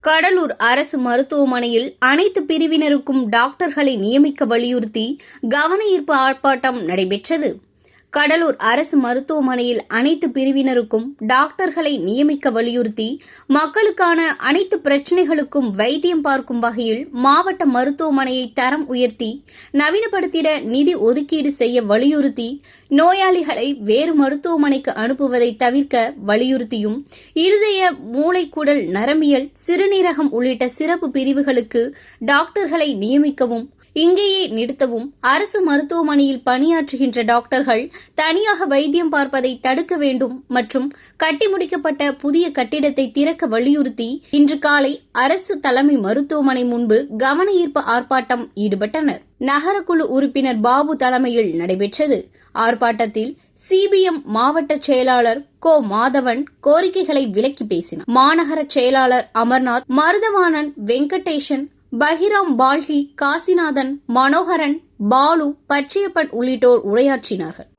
கடலூர் அரசு மருத்துவமனையில் அனைத்து பிரிவினருக்கும் டாக்டர்களை நியமிக்க வலியுறுத்தி கவனஈர்ப்பு ஆர்ப்பாட்டம் நடைபெற்றது. கடலூர் அரசு மருத்துவமனையில் அனைத்து பிரிவினருக்கும் டாக்டர்களை நியமிக்க வலியுறுத்தி மக்களுக்கான அனைத்து பிரச்சினைகளுக்கும் வைத்தியம் பார்க்கும் வகையில் மாவட்ட மருத்துவமனையை தரம் உயர்த்தி நவீனப்படுத்திட நிதி ஒதுக்கீடு செய்ய வலியுறுத்தி நோயாளிகளை வேறு மருத்துவமனைக்கு அனுப்புவதை தவிர்க்க வலியுறுத்தியும் இருதய மூளைக்குடல் நரம்பியல் சிறுநீரகம் உள்ளிட்ட சிறப்பு பிரிவுகளுக்கு டாக்டர்களை நியமிக்கவும் இங்கேயே நிறுத்தவும் அரசு மருத்துவமனையில் பணியாற்றுகின்ற டாக்டர்கள் தனியாக வைத்தியம் பார்ப்பதை தடுக்க வேண்டும் மற்றும் கட்டி முடிக்கப்பட்ட புதிய கட்டிடத்தை திறக்க வலியுறுத்தி இன்று காலை அரசு தலைமை மருத்துவமனை முன்பு கவன ஈர்ப்பு ஆர்ப்பாட்டம் ஈடுபட்டனர். நகரக்குழு உறுப்பினர் பாபு தலைமையில் நடைபெற்றது. ஆர்ப்பாட்டத்தில் சிபிஎம் மாவட்ட செயலாளர் கோ மாதவன் கோரிக்கைகளை விளக்கி பேசினார். மாநகர செயலாளர் அமர்நாத், மருதவாணன், வெங்கடேசன், பஹிராம், பால்கி, காசிநாதன், மனோகரன், பாலு, பச்சையப்பன் உள்ளிட்டோர் உரையாற்றினார்கள்.